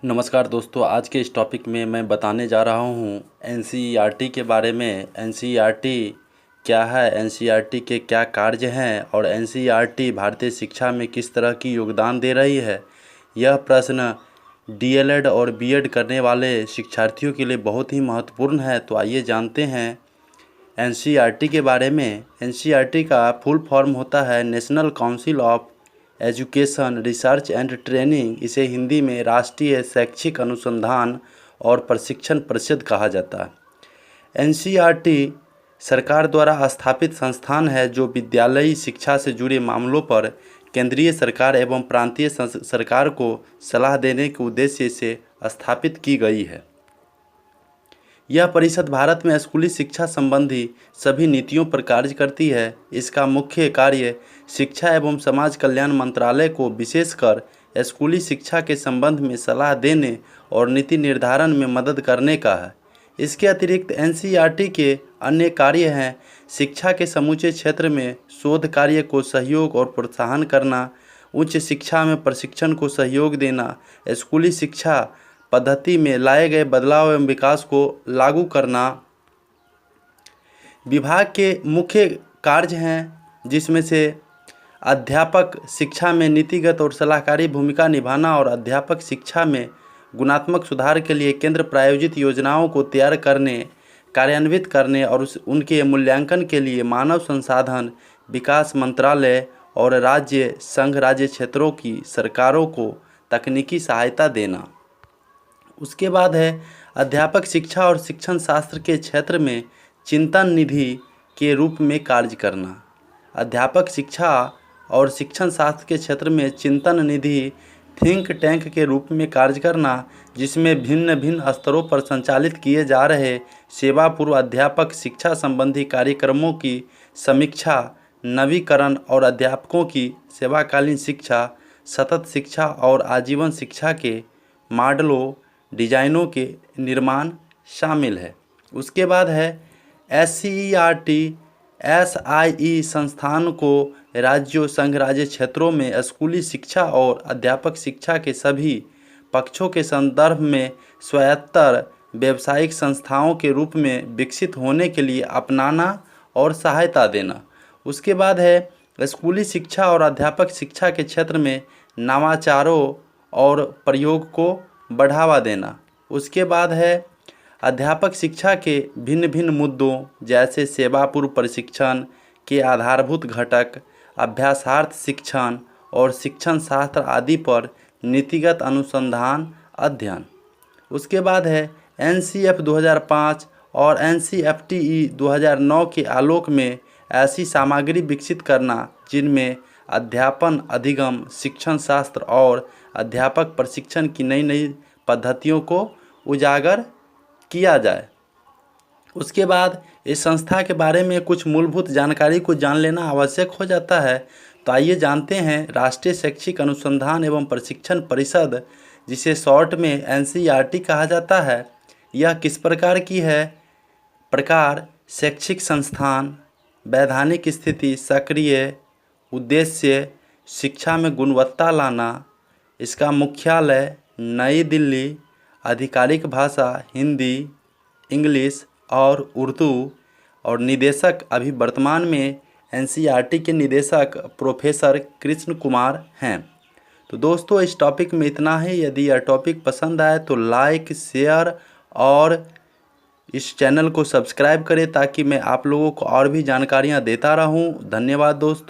नमस्कार दोस्तों, आज के इस टॉपिक में मैं बताने जा रहा हूँ एनसीईआरटी के बारे में। एनसीईआरटी क्या है, एनसीईआरटी के क्या कार्य हैं और एनसीईआरटी भारतीय शिक्षा में किस तरह की योगदान दे रही है। यह प्रश्न डीएलएड और बीएड करने वाले शिक्षार्थियों के लिए बहुत ही महत्वपूर्ण है। तो आइए जानते हैं एनसीईआरटी के बारे में। एनसीईआरटी का फुल फॉर्म होता है national council of education research and training. इसे हिंदी में राष्ट्रीय शैक्षिक अनुसंधान और प्रशिक्षण परिषद कहा जाता है। एनसीईआरटी सरकार द्वारा स्थापित संस्थान है जो विद्यालयी शिक्षा से जुड़े मामलों पर केंद्रीय सरकार एवं प्रांतीय सरकार को सलाह देने के उद्देश्य से स्थापित की गई है। यह परिषद भारत में स्कूली शिक्षा संबंधी सभी नीतियों पर कार्य करती है। इसका मुख्य कार्य शिक्षा एवं समाज कल्याण मंत्रालय को विशेषकर स्कूली शिक्षा के संबंध में सलाह देने और नीति निर्धारण में मदद करने का है। इसके अतिरिक्त एनसीईआरटी के अन्य कार्य हैं शिक्षा के समूचे क्षेत्र में शोध कार्य को सहयोग और प्रोत्साहन करना, उच्च शिक्षा में प्रशिक्षण को सहयोग देना, स्कूली शिक्षा पद्धति में लाए गए बदलाव एवं विकास को लागू करना। विभाग के मुख्य कार्य हैं जिसमें से अध्यापक शिक्षा में नीतिगत और सलाहकारी भूमिका निभाना और अध्यापक शिक्षा में गुणात्मक सुधार के लिए केंद्र प्रायोजित योजनाओं को तैयार करने, कार्यान्वित करने और उनके मूल्यांकन के लिए मानव संसाधन विकास मंत्रालय और राज्य संघ राज्य क्षेत्रों की सरकारों को तकनीकी सहायता देना। उसके बाद है अध्यापक शिक्षा और शिक्षण शास्त्र के क्षेत्र में चिंतन निधि के रूप में कार्य करना। अध्यापक शिक्षा और शिक्षण शास्त्र के क्षेत्र में चिंतन निधि थिंक टैंक के रूप में कार्य करना, जिसमें भिन्न भिन्न स्तरों पर संचालित किए जा रहे सेवा पूर्व अध्यापक शिक्षा संबंधी कार्यक्रमों की समीक्षा, नवीकरण और अध्यापकों की सेवाकालीन शिक्षा, सतत शिक्षा और आजीवन शिक्षा के मॉडलों डिजाइनों के निर्माण शामिल है। उसके बाद है एससीईआरटी एसआईई संस्थान को राज्यों संघ राज्य क्षेत्रों में स्कूली शिक्षा और अध्यापक शिक्षा के सभी पक्षों के संदर्भ में स्वायत्त व्यावसायिक संस्थाओं के रूप में विकसित होने के लिए अपनाना और सहायता देना। उसके बाद है स्कूली शिक्षा और अध्यापक शिक्षा के क्षेत्र में नवाचारों और प्रयोग को बढ़ावा देना। उसके बाद है अध्यापक शिक्षा के भिन्न भिन्न मुद्दों जैसे सेवा पूर्व प्रशिक्षण के आधारभूत घटक, अभ्यासार्थ शिक्षण और शिक्षण शास्त्र आदि पर नीतिगत अनुसंधान अध्ययन। उसके बाद है एनसीएफ 2005 और एनसीएफटीई 2009 के आलोक में ऐसी सामग्री विकसित करना जिनमें अध्यापन अधिगम, शिक्षण शास्त्र और अध्यापक प्रशिक्षण की नई नई पद्धतियों को उजागर किया जाए। उसके बाद इस संस्था के बारे में कुछ मूलभूत जानकारी को जान लेना आवश्यक हो जाता है। तो आइए जानते हैं राष्ट्रीय शैक्षिक अनुसंधान एवं प्रशिक्षण परिषद, जिसे शॉर्ट में एनसीईआरटी कहा जाता है, यह किस प्रकार की है। प्रकार शैक्षिक संस्थान, वैधानिक स्थिति, सक्रिय उद्देश्य शिक्षा में गुणवत्ता लाना, इसका मुख्यालय नई दिल्ली, आधिकारिक भाषा हिंदी, इंग्लिश और उर्दू, और निदेशक अभी वर्तमान में एनसीईआरटी के निदेशक प्रोफेसर कृष्ण कुमार हैं। तो दोस्तों इस टॉपिक में इतना ही। यदि यह टॉपिक पसंद आए तो लाइक, शेयर और इस चैनल को सब्सक्राइब करें ताकि मैं आप लोगों को और भी जानकारियां देता रहूं। धन्यवाद दोस्तों।